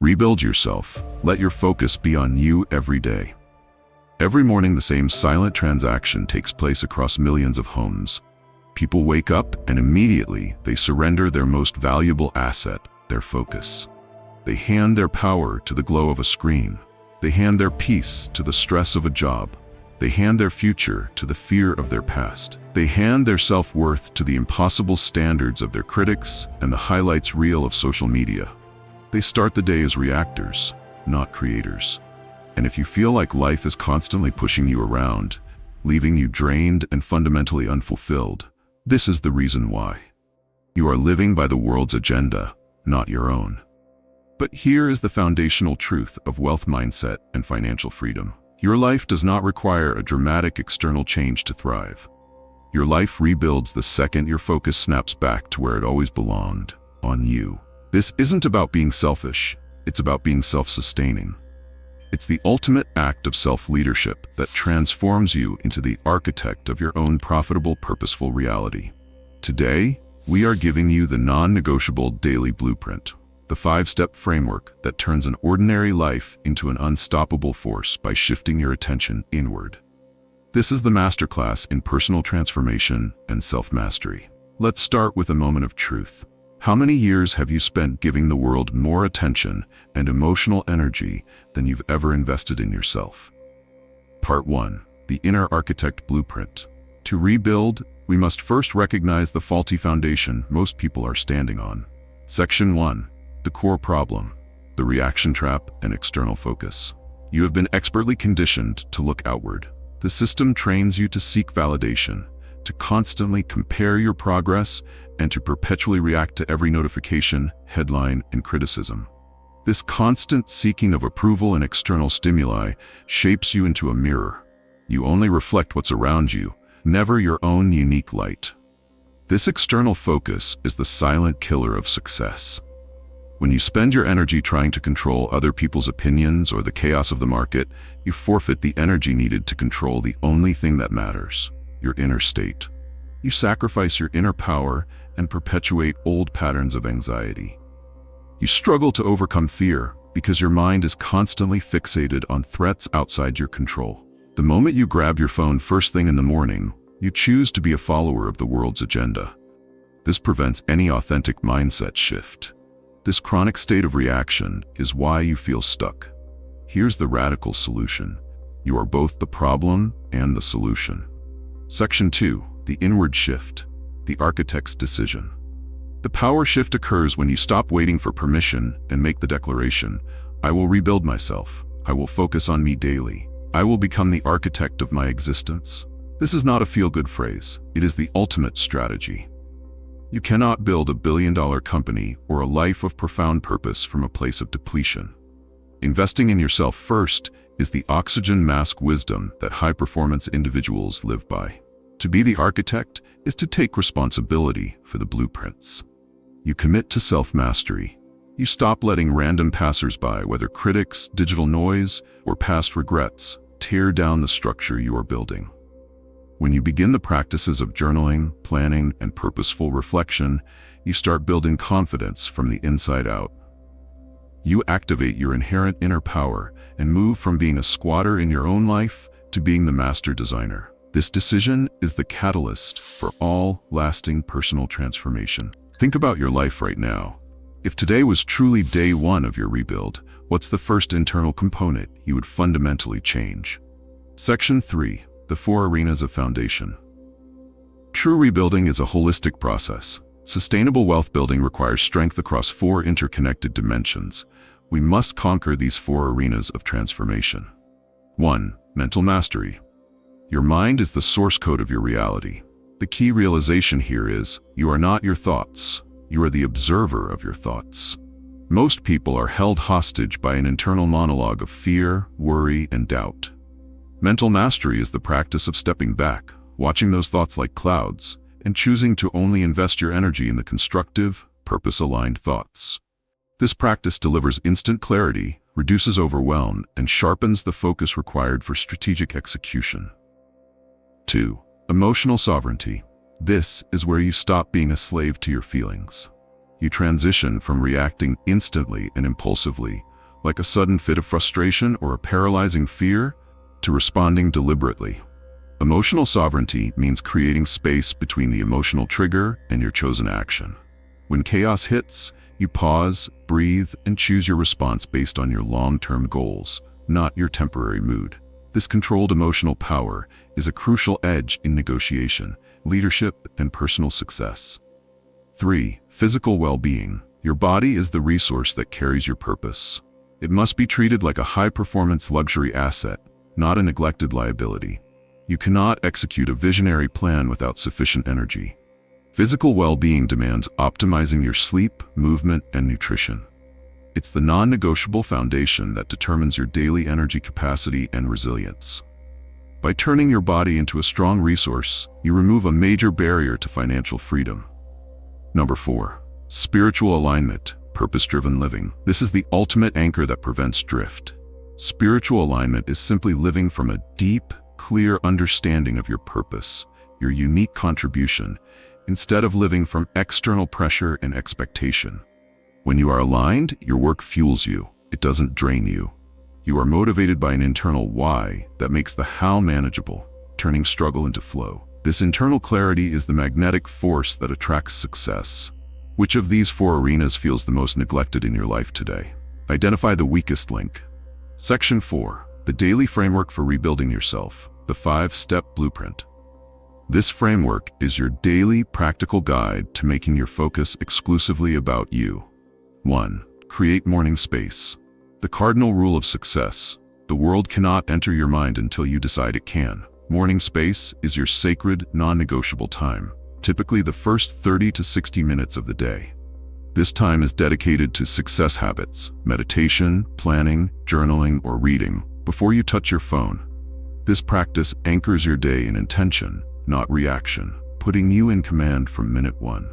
Rebuild yourself. Let your focus be on you every day. Every morning, the same silent transaction takes place across millions of homes. People wake up and immediately they surrender their most valuable asset, their focus. They hand their power to the glow of a screen. They hand their peace to the stress of a job. They hand their future to the fear of their past. They hand their self-worth to the impossible standards of their critics and the highlights reel of social media. They start the day as reactors, not creators. And if you feel like life is constantly pushing you around, leaving you drained and fundamentally unfulfilled, this is the reason why. You are living by the world's agenda, not your own. But here is the foundational truth of wealth mindset and financial freedom. Your life does not require a dramatic external change to thrive. Your life rebuilds the second your focus snaps back to where it always belonged, on you. This isn't about being selfish, it's about being self-sustaining. It's the ultimate act of self-leadership that transforms you into the architect of your own profitable, purposeful reality. Today, we are giving you the non-negotiable daily blueprint, the 5-step framework that turns an ordinary life into an unstoppable force by shifting your attention inward. This is the masterclass in personal transformation and self-mastery. Let's start with a moment of truth. How many years have you spent giving the world more attention and emotional energy than you've ever invested in yourself? Part 1. The Inner Architect Blueprint. To rebuild, we must first recognize the faulty foundation most people are standing on. Section 1. The core problem, the reaction trap and external focus. You have been expertly conditioned to look outward. The system trains you to seek validation, to constantly compare your progress, and to perpetually react to every notification, headline, and criticism. This constant seeking of approval and external stimuli shapes you into a mirror. You only reflect what's around you, never your own unique light. This external focus is the silent killer of success. When you spend your energy trying to control other people's opinions or the chaos of the market, you forfeit the energy needed to control the only thing that matters, your inner state. You sacrifice your inner power and perpetuate old patterns of anxiety. You struggle to overcome fear because your mind is constantly fixated on threats outside your control. The moment you grab your phone first thing in the morning, you choose to be a follower of the world's agenda. This prevents any authentic mindset shift. This chronic state of reaction is why you feel stuck. Here's the radical solution. You are both the problem and the solution. Section 2. The Inward Shift. The Architect's Decision. The power shift occurs when you stop waiting for permission and make the declaration, I will rebuild myself. I will focus on me daily. I will become the architect of my existence. This is not a feel-good phrase. It is the ultimate strategy. You cannot build a billion-dollar company or a life of profound purpose from a place of depletion. Investing in yourself first is the oxygen mask wisdom that high-performance individuals live by. To be the architect is to take responsibility for the blueprints. You commit to self-mastery. You stop letting random passers-by, whether critics, digital noise, or past regrets, tear down the structure you are building. When you begin the practices of journaling, planning, and purposeful reflection, you start building confidence from the inside out. You activate your inherent inner power and move from being a squatter in your own life to being the master designer. This decision is the catalyst for all lasting personal transformation. Think about your life right now. If today was truly day one of your rebuild, what's the first internal component you would fundamentally change? Section 3. The 4 Arenas of Foundation. True rebuilding is a holistic process. Sustainable wealth building requires strength across 4 interconnected dimensions. We must conquer these 4 arenas of transformation. 1. Mental mastery. Your mind is the source code of your reality. The key realization here is, you are not your thoughts. You are the observer of your thoughts. Most people are held hostage by an internal monologue of fear, worry, and doubt. Mental mastery is the practice of stepping back, watching those thoughts like clouds, and choosing to only invest your energy in the constructive, purpose-aligned thoughts. This practice delivers instant clarity, reduces overwhelm, and sharpens the focus required for strategic execution. 2. Emotional sovereignty. This is where you stop being a slave to your feelings. You transition from reacting instantly and impulsively, like a sudden fit of frustration or a paralyzing fear, to responding deliberately. Emotional sovereignty means creating space between the emotional trigger and your chosen action. When chaos hits, you pause, breathe, and choose your response based on your long-term goals, not your temporary mood. This controlled emotional power is a crucial edge in negotiation, leadership, and personal success. 3. Physical well-being. Your body is the resource that carries your purpose. It must be treated like a high-performance luxury asset, not a neglected liability. You cannot execute a visionary plan without sufficient energy. Physical well-being demands optimizing your sleep, movement, and nutrition. It's the non-negotiable foundation that determines your daily energy capacity and resilience. By turning your body into a strong resource, you remove a major barrier to financial freedom. Number 4. Spiritual alignment, purpose-driven living. This is the ultimate anchor that prevents drift. Spiritual alignment is simply living from a deep, clear understanding of your purpose, your unique contribution, instead of living from external pressure and expectation. When you are aligned, your work fuels you. It doesn't drain you. You are motivated by an internal why that makes the how manageable, turning struggle into flow. This internal clarity is the magnetic force that attracts success. Which of these 4 arenas feels the most neglected in your life today? Identify the weakest link. Section 4. The Daily Framework for Rebuilding Yourself, the 5-Step Blueprint. This framework is your daily practical guide to making your focus exclusively about you. 1. Create morning space. The cardinal rule of success: the world cannot enter your mind until you decide it can. Morning space is your sacred, non-negotiable time, typically the first 30 to 60 minutes of the day. This time is dedicated to success habits, meditation, planning, journaling, or reading before you touch your phone. This practice anchors your day in intention, not reaction, putting you in command from minute 1.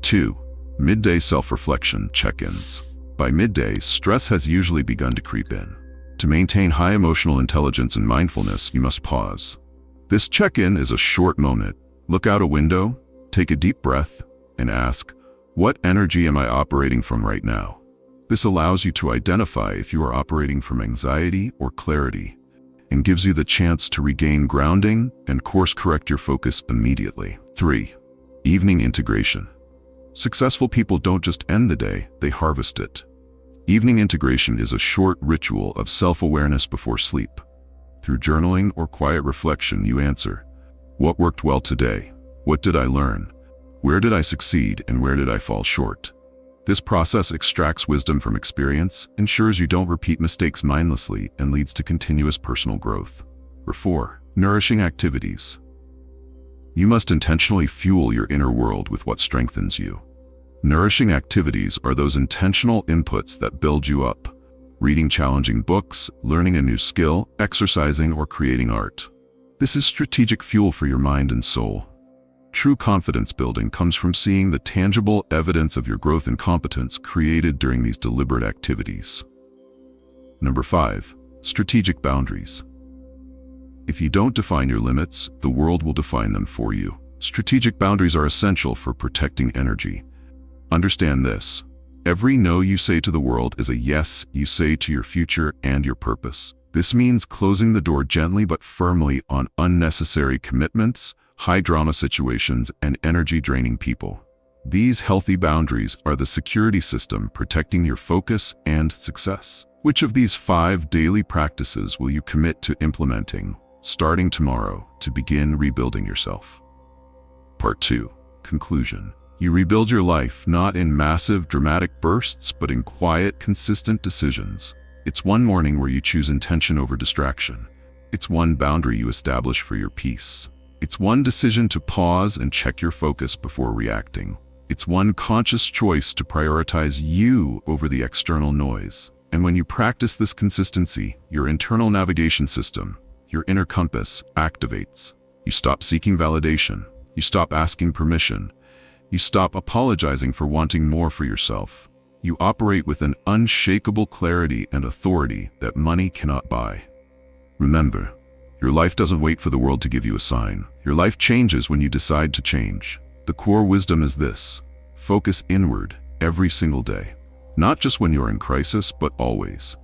2. Midday self-reflection check-ins. By midday, stress has usually begun to creep in. To maintain high emotional intelligence and mindfulness, you must pause. This check-in is a short moment. Look out a window, take a deep breath, and ask, what energy am I operating from right now? This allows you to identify if you are operating from anxiety or clarity, and gives you the chance to regain grounding and course-correct your focus immediately. 3. Evening integration. Successful people don't just end the day, they harvest it. Evening integration is a short ritual of self-awareness before sleep. Through journaling or quiet reflection, you answer, what worked well today? What did I learn? Where did I succeed and where did I fall short? This process extracts wisdom from experience, ensures you don't repeat mistakes mindlessly, and leads to continuous personal growth. 4. Nourishing activities. You must intentionally fuel your inner world with what strengthens you. Nourishing activities are those intentional inputs that build you up. Reading challenging books, learning a new skill, exercising, or creating art. This is strategic fuel for your mind and soul. True confidence building comes from seeing the tangible evidence of your growth and competence created during these deliberate activities. Number 5. Strategic boundaries. If you don't define your limits, the world will define them for you. Strategic boundaries are essential for protecting energy. Understand this: every no you say to the world is a yes you say to your future and your purpose. This means closing the door gently but firmly on unnecessary commitments, high-drama situations, and energy-draining people. These healthy boundaries are the security system protecting your focus and success. Which of these 5 daily practices will you commit to implementing, starting tomorrow, to begin rebuilding yourself? Part 2. Conclusion. You rebuild your life not in massive, dramatic bursts, but in quiet, consistent decisions. It's one morning where you choose intention over distraction. It's one boundary you establish for your peace. It's one decision to pause and check your focus before reacting. It's one conscious choice to prioritize you over the external noise. And when you practice this consistency, your internal navigation system, your inner compass, activates. You stop seeking validation. You stop asking permission. You stop apologizing for wanting more for yourself. You operate with an unshakable clarity and authority that money cannot buy. Remember, your life doesn't wait for the world to give you a sign. Your life changes when you decide to change. The core wisdom is this: focus inward every single day. Not just when you're in crisis, but always.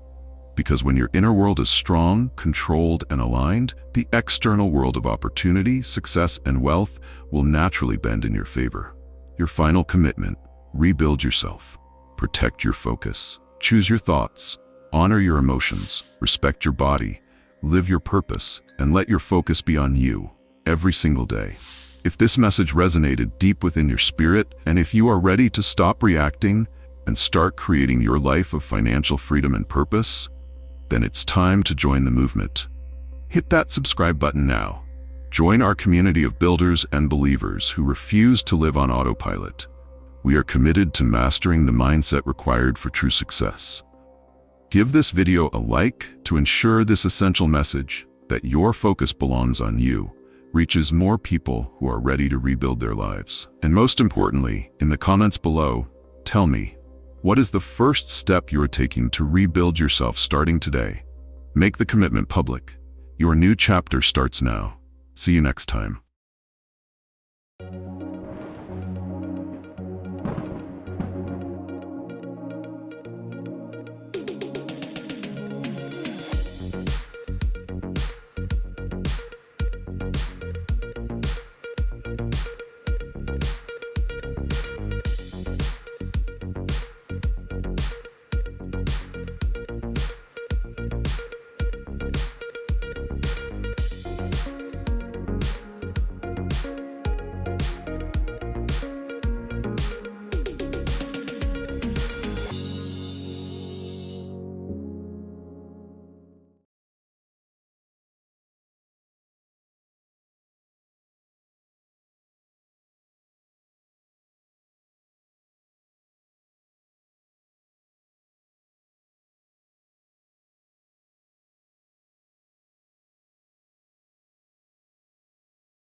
Because when your inner world is strong, controlled, and aligned, the external world of opportunity, success, and wealth will naturally bend in your favor. Your final commitment: rebuild yourself. Protect your focus. Choose your thoughts. Honor your emotions. Respect your body. Live your purpose, and let your focus be on you every single day. If this message resonated deep within your spirit, and if you are ready to stop reacting and start creating your life of financial freedom and purpose, then it's time to join the movement. Hit that subscribe button now. Join our community of builders and believers who refuse to live on autopilot. We are committed to mastering the mindset required for true success. Give this video a like to ensure this essential message, that your focus belongs on you, reaches more people who are ready to rebuild their lives. And most importantly, in the comments below, tell me, what is the first step you are taking to rebuild yourself starting today? Make the commitment public. Your new chapter starts now. See you next time.